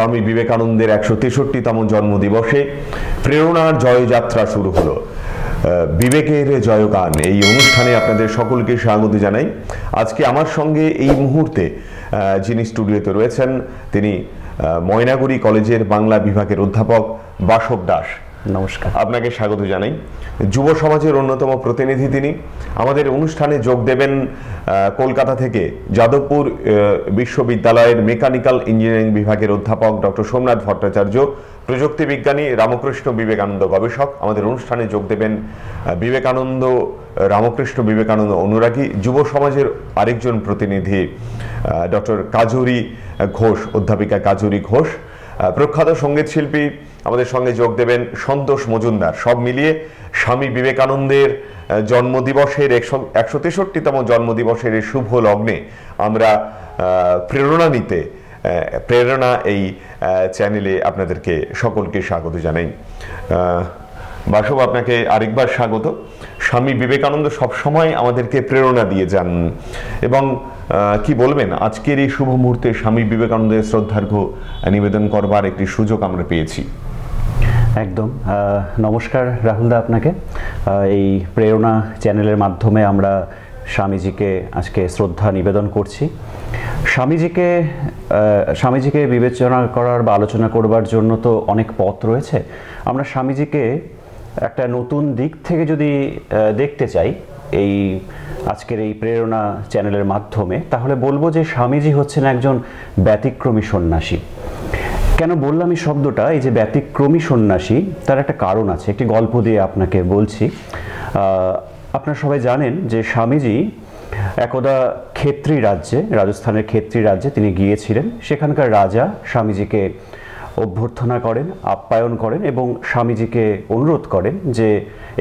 স্বামী বিবেকানন্দের ১৬৩তম জন্মদিবসে প্রেরণার জয়যাত্রা শুরু হলো। বিবেকের জয়গান এই অনুষ্ঠানে আপনাদের সকলকে স্বাগত জানাই। আজকে আমার সঙ্গে এই মুহূর্তে যিনি স্টুডিওতে রয়েছেন তিনি ময়নাগুড়ি কলেজের বাংলা বিভাগের অধ্যাপক বাসব দাস। নমস্কার, আপনাকে স্বাগত জানাই। যুব সমাজের অন্যতম প্রতিনিধি তিনি। আমাদের অনুষ্ঠানে যোগ দেবেন কলকাতা থেকে যাদবপুর বিশ্ববিদ্যালয়ের মেকানিক্যাল ইঞ্জিনিয়ারিং বিভাগের অধ্যাপক ডক্টর সোমনাথ ভট্টাচার্য, প্রযুক্তি বিজ্ঞানী, রামকৃষ্ণ বিবেকানন্দ গবেষক। আমাদের অনুষ্ঠানে যোগ দেবেন রামকৃষ্ণ বিবেকানন্দ অনুরাগী, যুব সমাজের আরেকজন প্রতিনিধি ডক্টর কাজরি ঘোষ, অধ্যাপিকা কাজরি ঘোষ। প্রখ্যাত সঙ্গীত শিল্পী আমাদের সঙ্গে যোগ দেবেন সন্তোষ মজুমদার। সব মিলিয়ে স্বামী বিবেকানন্দের জন্মদিবসের ১৬৩তম জন্মদিবসের এই শুভ লগ্নে আমরা প্রেরণা এই চ্যানেলে আপনাদেরকে সকলকে স্বাগত জানাই। বাসব, আপনাকে আরেকবার স্বাগত। স্বামী বিবেকানন্দ সবসময় আমাদেরকে প্রেরণা দিয়ে যান এবং কি বলবেন আজকের এই শুভ মুহূর্তে স্বামী বিবেকানন্দের শ্রদ্ধার্ঘ্য নিবেদন করবার একটি সুযোগ আমরা পেয়েছি। একদম। নমস্কার রাহুলদা, আপনাকে। এই প্রেরণা চ্যানেলের মাধ্যমে আমরা স্বামীজিকে আজকে শ্রদ্ধা নিবেদন করছি। স্বামীজিকে বিবেচনা করার বা আলোচনা করবার জন্য তো অনেক পথ রয়েছে। আমরা স্বামীজিকে একটা নতুন দিক থেকে যদি দেখতে চাই আজকের এই প্রেরণা চ্যানেলের মাধ্যমে, তাহলে বলবো যে স্বামীজি হচ্ছেন একজন ব্যতিক্রমী সন্ন্যাসী। কেন বললাম এই শব্দটা? এই যে ব্যতিক্রমী সন্ন্যাসী, তার একটা কারণ আছে। একটি গল্প দিয়ে আপনাকে বলছি। আপনারা সবাই জানেন যে স্বামীজি একদা রাজস্থানের খেত্রী রাজ্যে তিনি গিয়েছিলেন। সেখানকার রাজা স্বামীজিকে অভ্যর্থনা করেন, আপ্যায়ন করেন এবং স্বামীজিকে অনুরোধ করেন যে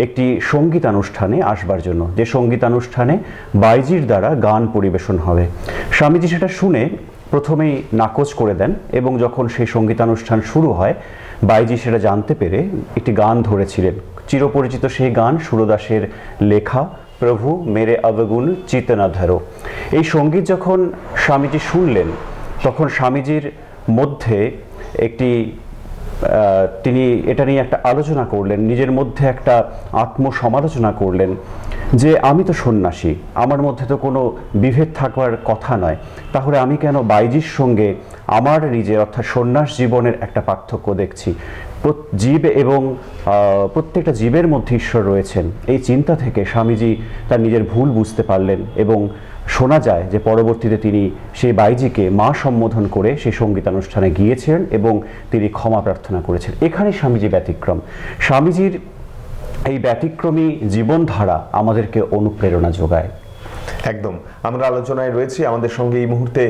একটি সঙ্গীতানুষ্ঠানে আসবার জন্য, যে সঙ্গীতানুষ্ঠানে বাইজির দ্বারা গান পরিবেশন হবে। স্বামীজি সেটা শুনে প্রথমেই নাকচ করে দেন এবং যখন সেই সঙ্গীতানুষ্ঠান শুরু হয়, বাইজি সেটা জানতে পেরে একটি গান ধরেছিলেন। চিরপরিচিত সেই গান, সুরদাসের লেখা, প্রভু মেরে অবগুণ চিত না ধরো। এই সঙ্গীত যখন স্বামীজি শুনলেন, তখন স্বামীজির মধ্যে তিনি এটা নিয়ে একটা আলোচনা করলেন, নিজের মধ্যে একটা আত্মসমালোচনা করলেন যে আমি তো সন্ন্যাসী, আমার মধ্যে তো কোনো বিভেদ থাকবার কথা নয়, তাহলে আমি কেন বাইজির সঙ্গে আমার নিজের অর্থাৎ সন্ন্যাস জীবনের একটা পার্থক্য দেখছি। জীব এবং প্রত্যেকটা জীবের মধ্যে ঈশ্বর রয়েছেন। এই চিন্তা থেকে স্বামীজি তার নিজের ভুল বুঝতে পারলেন এবং শোনা যায় যে পরবর্তীতে তিনি সেই বাইজিকে মা সম্বোধন করে সেই সঙ্গীতানুষ্ঠানে গিয়েছিলেন এবং তিনি ক্ষমা প্রার্থনা করেছেন। এখানে স্বামীজি ব্যতিক্রম। স্বামীজির এই ব্যতিক্রমী জীবনধারা আমাদেরকে অনুপ্রেরণা যোগায়। একদম। আমরা আলোচনায় রয়েছি। আমাদের সঙ্গে এই মুহূর্তে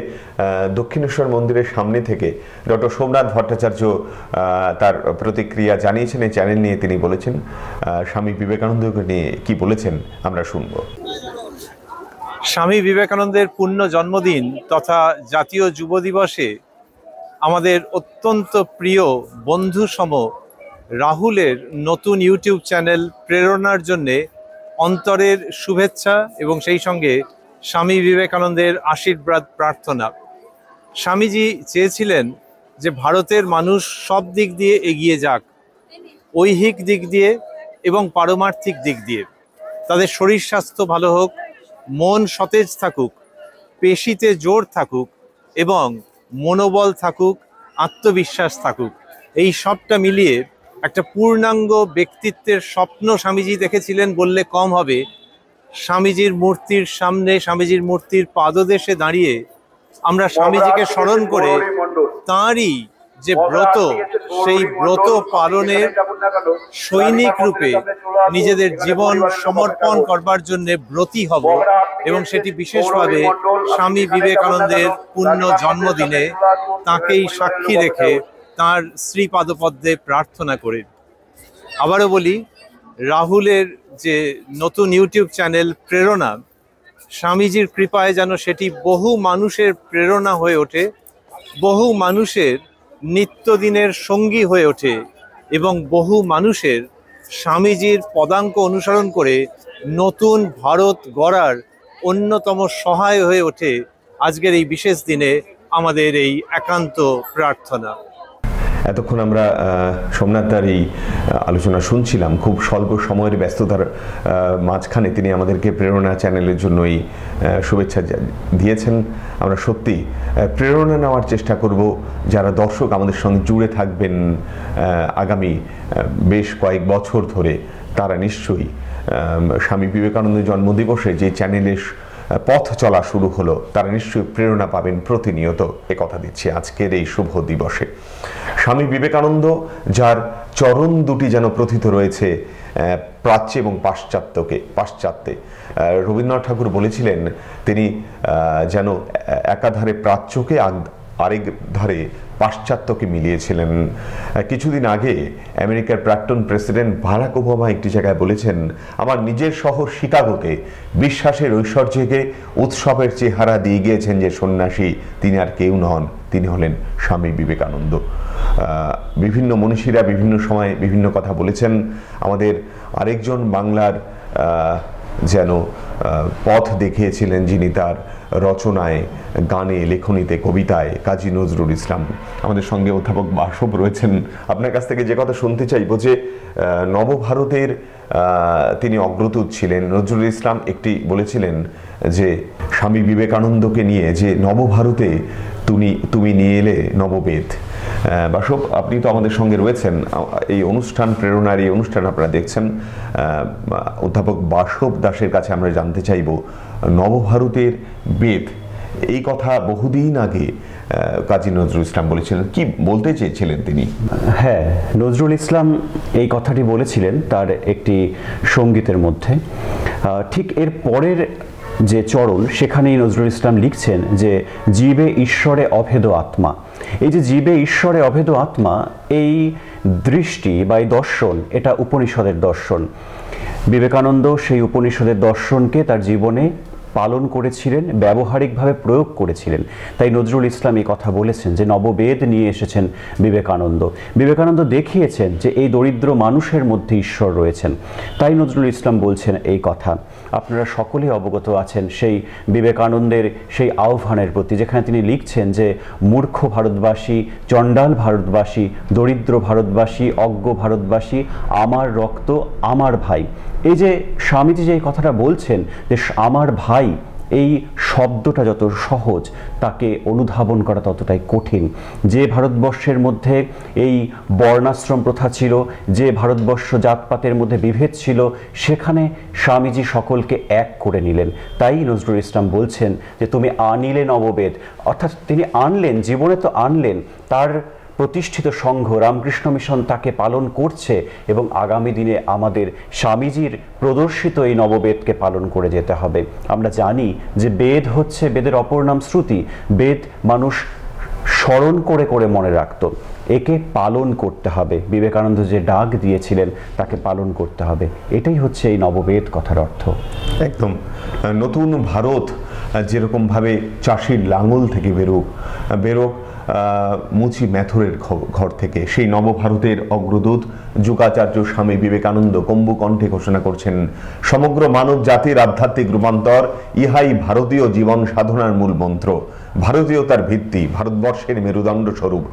দক্ষিণেশ্বর মন্দিরের সামনে থেকে ডক্টর সোমনাথ ভট্টাচার্য তার প্রতিক্রিয়া জানিয়েছেন। এই চ্যানেল নিয়ে তিনি বলেছেন, স্বামী বিবেকানন্দকে নিয়ে কি বলেছেন আমরা শুনব। স্বামী বিবেকানন্দের পূর্ণ জন্মদিন তথা জাতীয় যুব দিবসে আমাদের অত্যন্ত প্রিয় বন্ধুসম রাহুলের নতুন ইউটিউব চ্যানেল প্রেরণার জন্যে অন্তরের শুভেচ্ছা এবং সেই সঙ্গে স্বামী বিবেকানন্দের আশীর্বাদ প্রার্থনা। স্বামীজি চেয়েছিলেন যে ভারতের মানুষ সব দিক দিয়ে এগিয়ে যাক, ঐহিক দিক দিয়ে এবং পারমার্থিক দিক দিয়ে। তাদের শরীর স্বাস্থ্য ভালো হোক, মন সতেজ থাকুক, পেশিতে জোর থাকুক এবং মনোবল থাকুক, আত্মবিশ্বাস থাকুক। এই সবটা মিলিয়ে একটা পূর্ণাঙ্গ ব্যক্তিত্বের স্বপ্ন স্বামীজি দেখেছিলেন বললে কম হবে। স্বামীজির মূর্তির সামনে, স্বামীজির মূর্তির পাদদেশে দাঁড়িয়ে আমরা স্বামীজিকে স্মরণ করে তাঁরই যে ব্রত, সেই ব্রত পালনের সৈনিক রূপে নিজেদের জীবন সমর্পণ করবার জন্য ব্রতী হব এবং সেটি বিশেষভাবে স্বামী বিবেকানন্দের পূর্ণ জন্মদিনে তাঁকেই সাক্ষী রেখে তাঁর শ্রীপাদপদ্মে প্রার্থনা করে। আবারও বলি, রাহুলের যে নতুন ইউটিউব চ্যানেল প্রেরণা, স্বামীজির কৃপায় যেন সেটি বহু মানুষের প্রেরণা হয়ে ওঠে, বহু মানুষের নিত্যদিনের সঙ্গী হয়ে ওঠে এবং বহু মানুষের স্বামীজির পদাঙ্ক অনুসরণ করে নতুন ভারত গড়ার অন্যতম সহায় হয়ে ওঠে। আজকের এই বিশেষ দিনে আমাদের এই একান্ত প্রার্থনা। এতক্ষণ আমরা সোমনাথদার এই আলোচনা শুনছিলাম। খুব স্বল্প সময়ের ব্যস্ততার মাঝখানে তিনি আমাদেরকে প্রেরণা চ্যানেলের জন্য এই শুভেচ্ছা দিয়েছেন। আমরা সত্যি প্রেরণা নেওয়ার চেষ্টা করব, যারা দর্শক আমাদের সঙ্গে জুড়ে থাকবেন আগামী বেশ কয়েক বছর ধরে, তারা নিশ্চয়ই স্বামী বিবেকানন্দের জন্মদিবসে যে চ্যানেলের পথ চলা শুরু হলো, তারা নিশ্চয়ই প্রেরণা পাবেন প্রতিনিয়ত, এ কথা দিচ্ছি আজকের এই শুভ দিবসে। স্বামী বিবেকানন্দ, যার চরণ দুটি যেন প্রথিত রয়েছে প্রাচ্যে এবং পাশ্চাত্যে। রবীন্দ্রনাথ ঠাকুর বলেছিলেন, তিনি যেন একাধারে প্রাচ্যকে আরেক ধারে পাশ্চাত্যকে মিলিয়েছিলেন। কিছুদিন আগে আমেরিকার প্রাক্তন প্রেসিডেন্ট বারাক ওবামা একটি জায়গায় বলেছেন, আমার নিজের শহর শিকাগোতে বিশ্বাসের ঐশ্বর্যকে উৎসবের চেহারা দিয়ে গিয়েছেন যে সন্ন্যাসী, তিনি আর কেউ নন, তিনি হলেন স্বামী বিবেকানন্দ। বিভিন্ন মনীষীরা বিভিন্ন সময় বিভিন্ন কথা বলেছেন। আমাদের আরেকজন বাংলার যেন পথ দেখিয়েছিলেন, যিনি তার রচনায়, গানে, লেখনীতে, কবিতায়, কাজী নজরুল ইসলাম। আমাদের সঙ্গে অধ্যাপক বাসব রয়েছেন। আপনার কাছ থেকে যে কথা শুনতে চাইব, যে নবভারতের তিনি অগ্রদূত ছিলেন। নজরুল ইসলাম একটি বলেছিলেন যে স্বামী বিবেকানন্দকে নিয়ে, যে নবভারতে তুমি নিয়ে এলে নববেদ। বাসব, আপনি তো আমাদের সঙ্গে রয়েছেন এই অনুষ্ঠান, প্রেরণার এই অনুষ্ঠান আপনারা দেখছেন। অধ্যাপক বাসব দাসের কাছে আমরা জানতে চাইব, নবভারতের বেদ, এই কথা বহুদিন আগে কাজী নজরুল ইসলাম বলেছিলেন, কি বলতে চেয়েছিলেন তিনি? হ্যাঁ, নজরুল ইসলাম এই কথাটি বলেছিলেন তার একটি সঙ্গীতের মধ্যে। ঠিক এর পরের যে চরণ, সেখানেই নজরুল ইসলাম লিখছেন যে জীবে ঈশ্বরে অভেদ আত্মা। এই যে জীবে ঈশ্বরে অভেদ আত্মা, এই দৃষ্টি বা এই দর্শন, এটা উপনিষদের দর্শন। বিবেকানন্দ সেই উপনিষদের দর্শনকে তার জীবনে পালন করেছিলেন, ব্যবহারিকভাবে প্রয়োগ করেছিলেন। তাই নজরুল ইসলাম এই কথা বলেছেন যে নববেদ নিয়ে এসেছেন বিবেকানন্দ। বিবেকানন্দ দেখিয়েছেন যে এই দরিদ্র মানুষের মধ্যে ঈশ্বর রয়েছেন। তাই নজরুল ইসলাম বলছেন এই কথা। আপনারা সকলেই অবগত আছেন সেই বিবেকানন্দের সেই আহ্বানের প্রতি, যেখানে তিনি লিখছেন যে মূর্খ ভারতবাসী, চণ্ডাল ভারতবাসী, দরিদ্র ভারতবাসী, অজ্ঞ ভারতবাসী, আমার রক্ত আমার ভাই। এই যে স্বামীজি যে কথাটা বলছেন যে আমার ভাই, এই শব্দটা যত সহজ, তাকে অনুধাবন করা ততটাই কঠিন। যে ভারতবর্ষের মধ্যে এই বর্ণাশ্রম প্রথা ছিল, যে ভারতবর্ষ জাতপাতের মধ্যে বিভেদ ছিল, সেখানে স্বামীজি সকলকে এক করে নিলেন। তাই নজরুল ইসলাম বলছেন যে তুমি আনিলে নববেদ, অর্থাৎ তিনি আনলেন, জীবনে তো আনলেন, তার প্রতিষ্ঠিত সংঘ রামকৃষ্ণ মিশন তাকে পালন করছে, এবং আগামী দিনে আমাদের স্বামীজির প্রদর্শিত এই নববেদকে পালন করে যেতে হবে। আমরা জানি যে বেদ হচ্ছে, বেদের অপর নাম শ্রুতি। বেদ মানুষ স্মরণ করে করে মনে রাখত, একে পালন করতে হবে। বিবেকানন্দ যে ডাক দিয়েছিলেন তাকে পালন করতে হবে, এটাই হচ্ছে এই নববেদ কথার অর্থ। একদম। নতুন ভারত যেরকমভাবে চাষির লাঙল থেকে বেরোক মুচি ম্যাথুরের ঘর থেকে, সেই নবভারতের অগ্রদূত যুগাচার্য স্বামী বিবেকানন্দ কম্বু কণ্ঠে ঘোষণা করছেন, সমগ্র মানব জাতির আধ্যাত্মিক রূপান্তর, ইহাই ভারতীয় জীবন সাধনার মূল মন্ত্র। ভারতীয়তার ভিত্তি, ভারতবর্ষের মেরুদণ্ড স্বরূপ।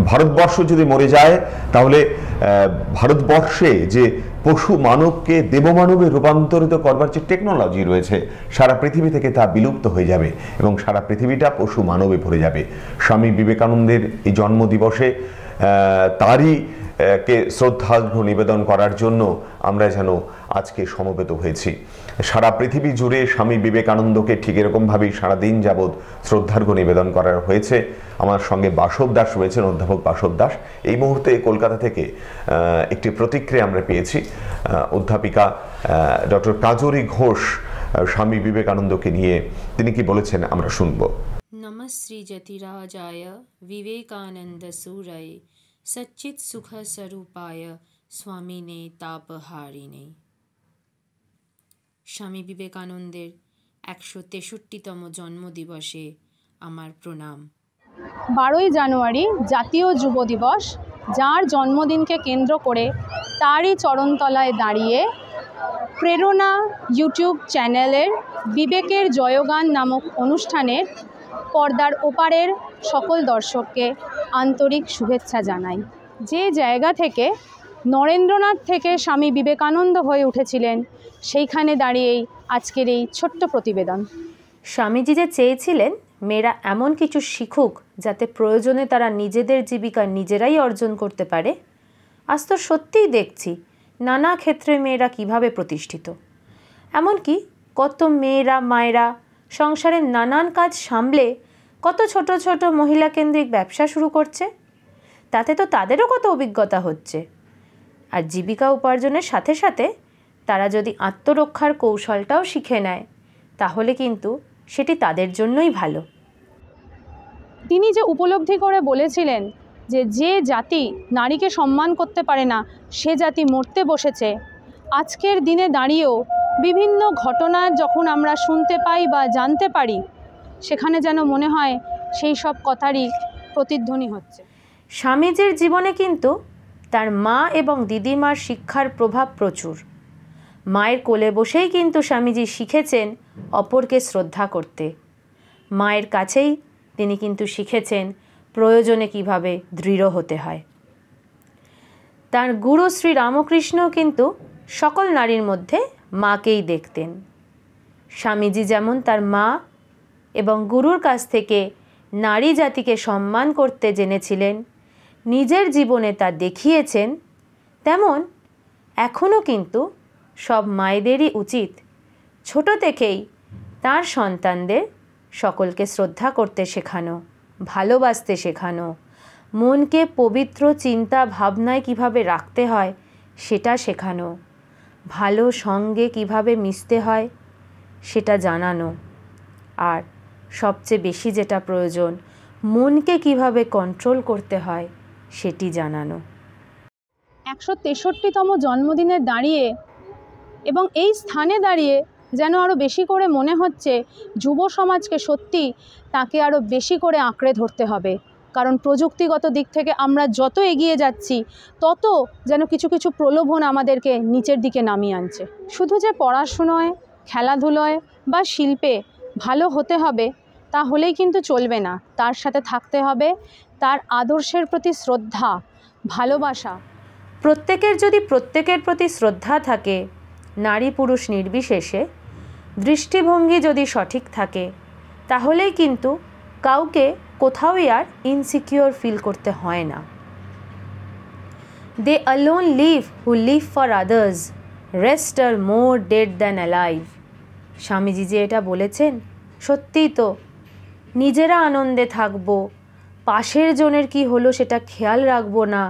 ভারতবর্ষ যদি মরে যায়, তাহলে ভারতবর্ষে যে পশু মানবকে দেবমানবে রূপান্তরিত করবার যে টেকনোলজি রয়েছে, সারা পৃথিবী থেকে তা বিলুপ্ত হয়ে যাবে এবং সারা পৃথিবীটা পশু মানবে ভরে যাবে। স্বামী বিবেকানন্দের এই জন্মদিবসে তারই কে শ্রদ্ধার্ঘ্য নিবেদন করার জন্য আমরা যেন আজকে সমবেত হয়েছি। সারা পৃথিবী জুড়ে স্বামী বিবেকানন্দকে ঠিক এরকমভাবেই সারাদিন যাবৎ শ্রদ্ধার্ঘ্য নিবেদন করা হয়েছে। আমার সঙ্গে বাসব দাস রয়েছেন, অধ্যাপক বাসব দাস। এই মুহূর্তে কলকাতা থেকে একটি প্রতিক্রিয়া আমরা পেয়েছি। অধ্যাপিকা ডক্টর কাজরি ঘোষ স্বামী বিবেকানন্দকে নিয়ে তিনি কি বলেছেন আমরা শুনব। নমশ্রী যতিরাজায় বিবেকানন্দ সুরায় সচ্চিৎ সুখ স্বরূপায় স্বামিনে তাপহারিণে। স্বামী বিবেকানন্দের ১৬৩তম জন্মদিবসে আমার প্রণাম। 12ই জানুয়ারি জাতীয় যুব দিবস, যার জন্মদিনকে কেন্দ্র করে তারই চরণতলায় দাঁড়িয়ে প্রেরণা ইউটিউব চ্যানেলের বিবেকের জয়গান নামক অনুষ্ঠানের পর্দার ওপারের সকল দর্শককে আন্তরিক শুভেচ্ছা জানাই। যে জায়গা থেকে নরেন্দ্রনাথ থেকে স্বামী বিবেকানন্দ হয়ে উঠেছিলেন, সেইখানে দাঁড়িয়েই আজকের এই ছোট্ট প্রতিবেদন। স্বামীজি যে চেয়েছিলেন মেয়েরা এমন কিছু শিখুক যাতে প্রয়োজনে তারা নিজেদের জীবিকা নিজেরাই অর্জন করতে পারে, আজ তো সত্যিই দেখছি নানা ক্ষেত্রে মেয়েরা কিভাবে প্রতিষ্ঠিত। এমনকি কত মেয়েরা মায়েরা সংসারের নানান কাজ সামলে কত ছোট ছোট মহিলা কেন্দ্রিক ব্যবসা শুরু করছে। তাতে তো তাদেরও কত অভিজ্ঞতা হচ্ছে। আর জীবিকা উপার্জনের সাথে সাথে তারা যদি আত্মরক্ষার কৌশলটাও শিখে নেয় তাহলে কিন্তু সেটি তাদের জন্যই ভালো। তিনি যে উপলব্ধি করে বলেছিলেন যে জাতি নারীকে সম্মান করতে পারে না সে জাতি মরতে বসেছে, আজকের দিনে দাঁড়িয়েও বিভিন্ন ঘটনা যখন আমরা শুনতে পাই বা জানতে পারি, সেখানে যেন মনে হয় সেই সব কথারই প্রতিধ্বনি হচ্ছে। স্বামীজির জীবনে কিন্তু তার মা এবং দিদিমার শিক্ষার প্রভাব প্রচুর। মায়ের কোলে বসেই কিন্তু স্বামীজি শিখেছেন অপরকে শ্রদ্ধা করতে। মায়ের কাছেই তিনি কিন্তু শিখেছেন প্রয়োজনে কিভাবে দৃঢ় হতে হয়। তার গুরু শ্রী রামকৃষ্ণও কিন্তু সকল নারীর মধ্যে মাকেই দেখতেন। স্বামীজি যেমন তার মা এবং গুরুর কাছ থেকে নারী জাতিকে সম্মান করতে জেনেছিলেন, নিজের জীবনে তা দেখিয়েছেন, তেমন এখনও কিন্তু সব মায়েদেরই উচিত ছোট থেকেই তার সন্তানদের সকলকে শ্রদ্ধা করতে শেখানো, ভালোবাসতে শেখানো, মনকে পবিত্র চিন্তা ভাবনায় কিভাবে রাখতে হয় সেটা শেখানো, ভালো সঙ্গে কিভাবে মিশতে হয় সেটা জানানো, আর সবচেয়ে বেশি যেটা প্রয়োজন মনকে কিভাবে কন্ট্রোল করতে হয় সেটি জানানো। 163তম জন্মদিনে দাঁড়িয়ে এবং এই স্থানে দাঁড়িয়ে যেন আরও বেশি করে মনে হচ্ছে যুব সমাজকে সত্যি তাকে আরও বেশি করে আঁকড়ে ধরতে হবে। কারণ প্রযুক্তিগত দিক থেকে আমরা যত এগিয়ে যাচ্ছি তত যেন কিছু কিছু প্রলোভন আমাদেরকে নিচের দিকে নামিয়ে আনছে। শুধু যে পড়াশুনোয়, খেলাধুলোয় বা শিল্পে ভালো হতে হবে তা হলেই কিন্তু চলবে না, তার সাথে থাকতে হবে তার আদর্শের প্রতি শ্রদ্ধা, ভালোবাসা। প্রত্যেকের যদি প্রত্যেকের প্রতি শ্রদ্ধা থাকে, নারী পুরুষ নির্বিশেষে দৃষ্টিভঙ্গি যদি সঠিক থাকে, তাহলেই কিন্তু কাউকে কোথাওই আর ইনসিকিউর ফিল করতে হয় না। They alone live who live for others, rest are more dead than alive. Swamiji যে এটা বলেছেন সত্যিই তো। নিজেরা আনন্দে থাকবো, পাশের জনের কি হলো সেটা খেয়াল রাখবো না,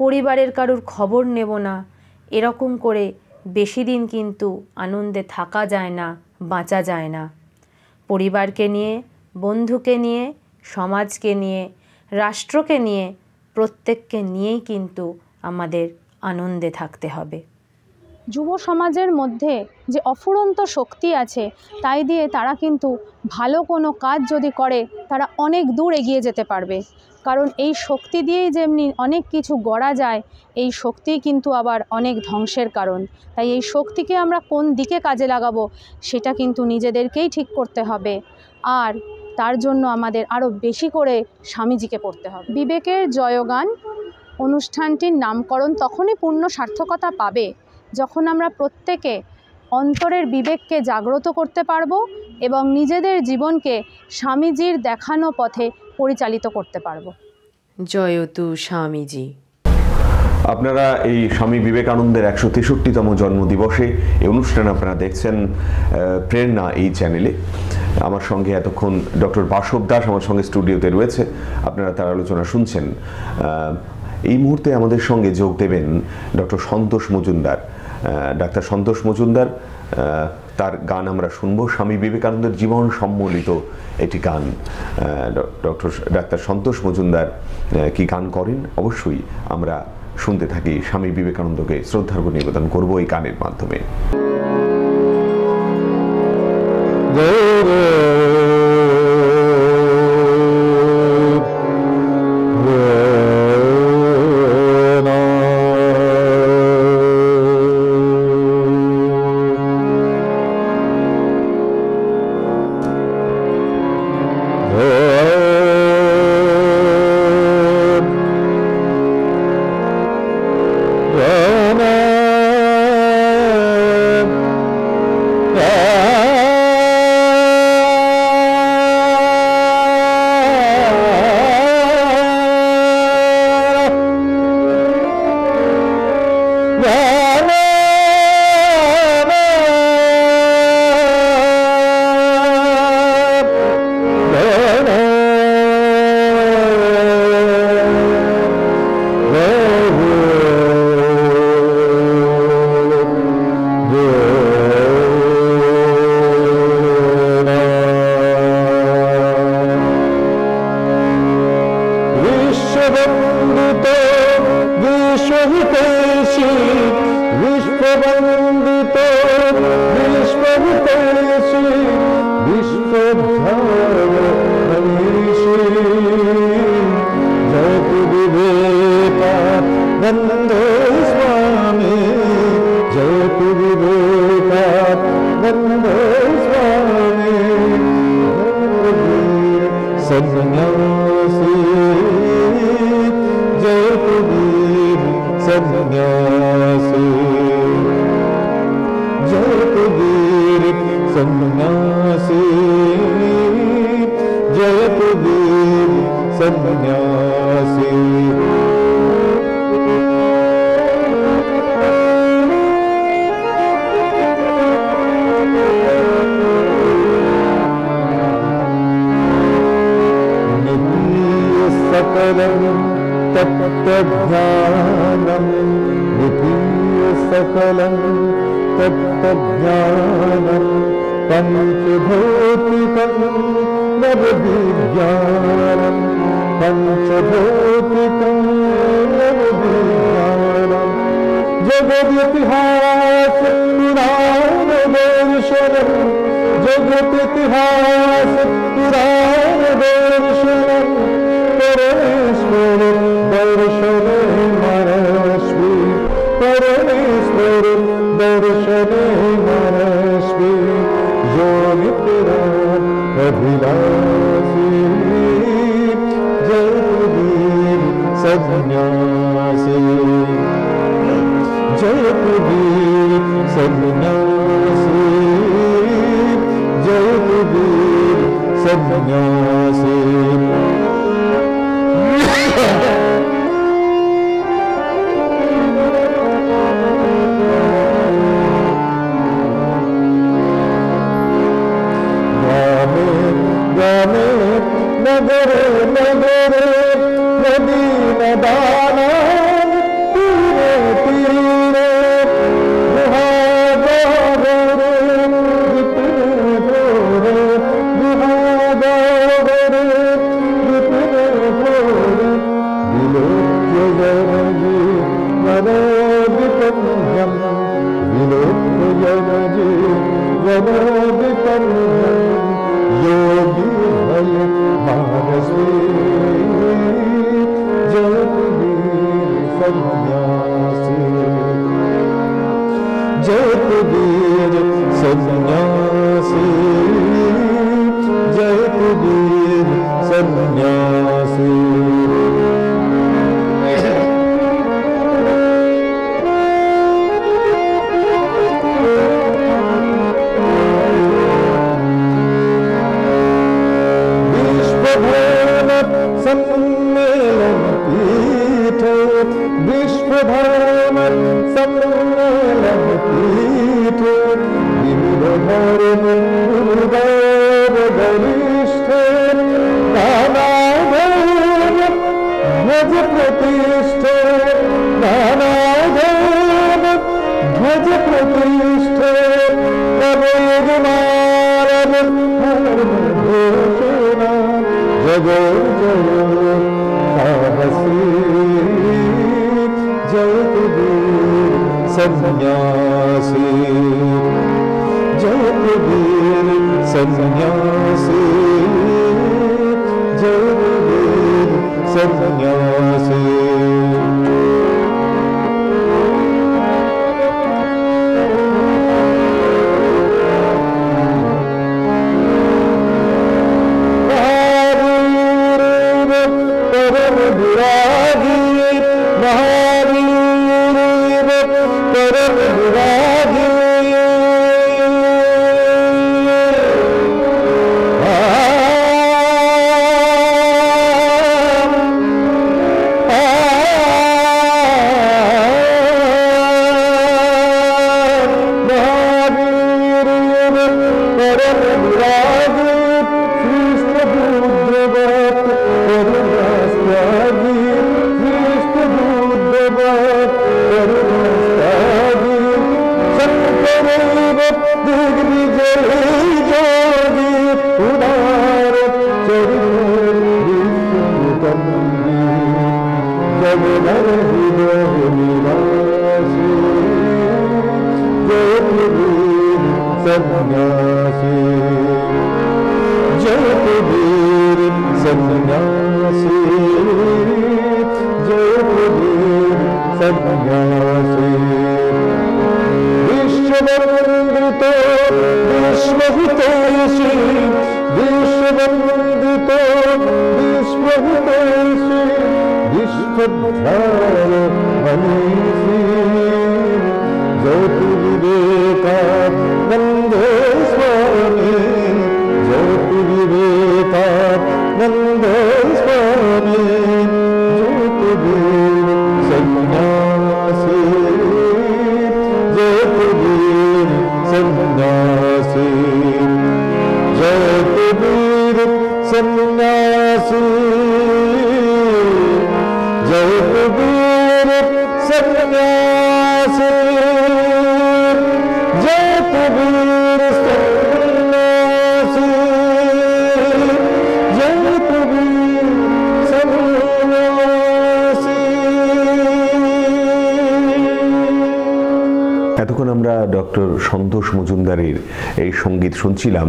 পরিবারের কারুর খবর নেব না, এরকম করে বেশি দিন কিন্তু আনন্দে থাকা যায় না, বাঁচা যায় না। পরিবারকে নিয়ে, বন্ধুকে নিয়ে, সমাজকে নিয়ে, রাষ্ট্রকে নিয়ে, প্রত্যেককে নিয়েই কিন্তু আমাদের আনন্দে থাকতে হবে। যুব সমাজের মধ্যে যে অফুরন্ত শক্তি আছে তাই দিয়ে তারা কিন্তু ভালো কোনো কাজ যদি করে তারা অনেক দূর এগিয়ে যেতে পারবে। কারণ এই শক্তি দিয়েই যেমনি অনেক কিছু গড়া যায়, এই শক্তিই কিন্তু আবার অনেক ধ্বংসের কারণ। তাই এই শক্তিকে আমরা কোন দিকে কাজে লাগাবো সেটা কিন্তু নিজেদেরকেই ঠিক করতে হবে। আর তার জন্য আমাদের আরও বেশি করে স্বামীজিকে পড়তে হবে। বিবেকের জয়গান অনুষ্ঠানটির নামকরণ তখনই পূর্ণ সার্থকতা পাবে যখন আমরা প্রত্যেকে অন্তরের বিবেককে জাগ্রত করতে পারবো এবং নিজেদের জীবনকে স্বামীজির দেখানো পথে পরিচালিত করতে পারবো। জয়তু স্বামীজি। আপনারা এই স্বামী বিবেকানন্দের 163তম জন্মদিবসে এই অনুষ্ঠান আপনারা দেখছেন প্রেরণা এই চ্যানেলে। আমার সঙ্গে এতক্ষণ ডক্টর বাসব দাস আমার সঙ্গে স্টুডিওতে রয়েছে, আপনারা তার আলোচনা শুনছেন। এই মুহূর্তে আমাদের সঙ্গে যোগ দেবেন ডক্টর সন্তোষ মজুমদার। ডাক্তার সন্তোষ মজুমদার, তার গান আমরা শুনবো, স্বামী বিবেকানন্দের জীবন সম্বলিত একটি গান। ডাক্তার সন্তোষ মজুমদার কি গান করেন অবশ্যই আমরা শুনতে থাকি। স্বামী বিবেকানন্দকে শ্রদ্ধার্ঘ্য নিবেদন করব এই গানের মাধ্যমে। सन्यासी जय कबीर सन्यासी जय कबीर सन्यासी विश्ववंदित विश्वहितैषी विश्ववंदित विश्वहितैषी विश्वध्याय मनीषी ज्योति विवेकानंद स्वामी ज्योति विवेकानंद स्वामी जय कबीर सन्यासी जय कबीर सन्यासी जय कबीर सन्यासी जय कबीर सन्यासी जय कबीर सन्यासी जय कबीर सन्यासी। এতক্ষণ আমরা ডক্টর সন্তোষ মজুমদারের এই সঙ্গীত শুনছিলাম।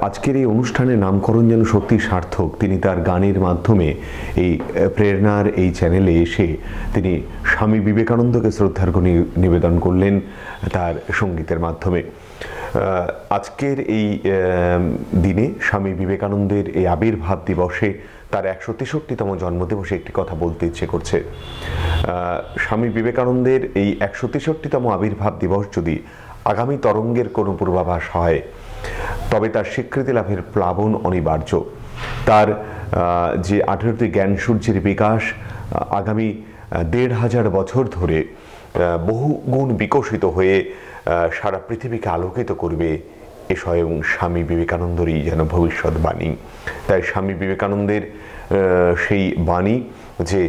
আজকের এই অনুষ্ঠানের নামকরণ যেন সত্যি সার্থক। তিনি তার গানের মাধ্যমে এই প্রেরণার এই চ্যানেলে এসে তিনি স্বামী বিবেকানন্দকে শ্রদ্ধার্ঘ্য নিবেদন করলেন তার সঙ্গীতের মাধ্যমে। আজকের এই দিনে স্বামী বিবেকানন্দের এই আবির্ভাব দিবসে তার 163তম জন্মদিবসে একটি কথা বলতে ইচ্ছে করছে। স্বামী বিবেকানন্দের এই 163তম আবির্ভাব দিবস যদি আগামী তরঙ্গের কোনো পূর্বাভাস হয় তবে তার স্বীকৃতি লাভের প্লাবন অনিবার্য। তার যে 18টি জ্ঞান সূর্যের বিকাশ আগামী 1500 বছর ধরে বহু গুণ বিকশিত হয়ে সারা পৃথিবীকে আলোকিত করবে এ স্বয়ং স্বামী বিবেকানন্দেরই যেন ভবিষ্যৎবাণী। তাই স্বামী বিবেকানন্দের সেই বাণী যে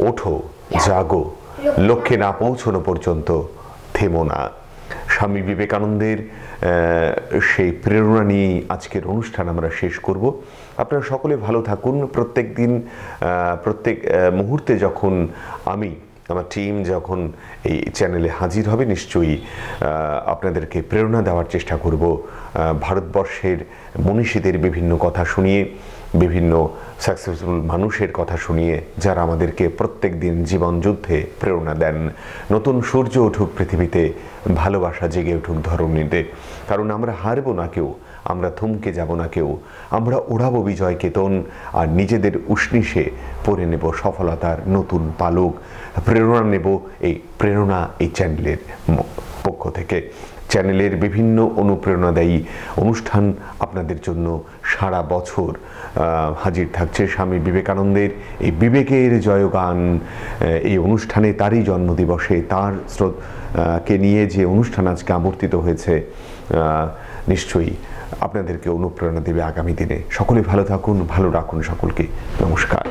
ওঠো জাগো লক্ষ্যে না পৌঁছানো পর্যন্ত থেমো না, স্বামী বিবেকানন্দের সেই প্রেরণা নিয়েই আজকের অনুষ্ঠান আমরা শেষ করব। আপনারা সকলে ভালো থাকুন। প্রত্যেক দিন প্রত্যেক মুহূর্তে যখন আমার টিম যখন এই চ্যানেলে হাজির হবে নিশ্চয়ই আপনাদেরকে প্রেরণা দেওয়ার চেষ্টা করব। ভারতবর্ষের মনীষীদের বিভিন্ন কথা শুনিয়ে, বিভিন্ন সাকসেসফুল মানুষের কথা শুনিয়ে যারা আমাদেরকে প্রত্যেক দিন জীবন যুদ্ধে প্রেরণা দেন। নতুন সূর্য উঠুক পৃথিবীতে, ভালোবাসা জেগে উঠুক ধরণীতে। কারণ আমরা হারবো না কেউ, আমরা থমকে যাব না কেউ, আমরা ওড়াবো বিজয় কেতন আর নিজেদের উষ্ণিসে পরে নেব সফলতার নতুন পালক। প্রেরণা নেব এই প্রেরণা এই চ্যানেলের পক্ষ থেকে। চ্যানেলের বিভিন্ন অনুপ্রেরণাদায়ী অনুষ্ঠান আপনাদের জন্য সারা বছর হাজির থাকছে। স্বামী বিবেকানন্দের এই বিবেকের জয়গান এই অনুষ্ঠানে তারই জন্মদিবসে তার কে নিয়ে যে অনুষ্ঠান আজকে আবর্তিত হয়েছে নিশ্চয়ই আপনাদেরকে অনুপ্রেরণা দেবে আগামী দিনে। সকলে ভালো থাকুন, ভালো রাখুন সকলকে। নমস্কার।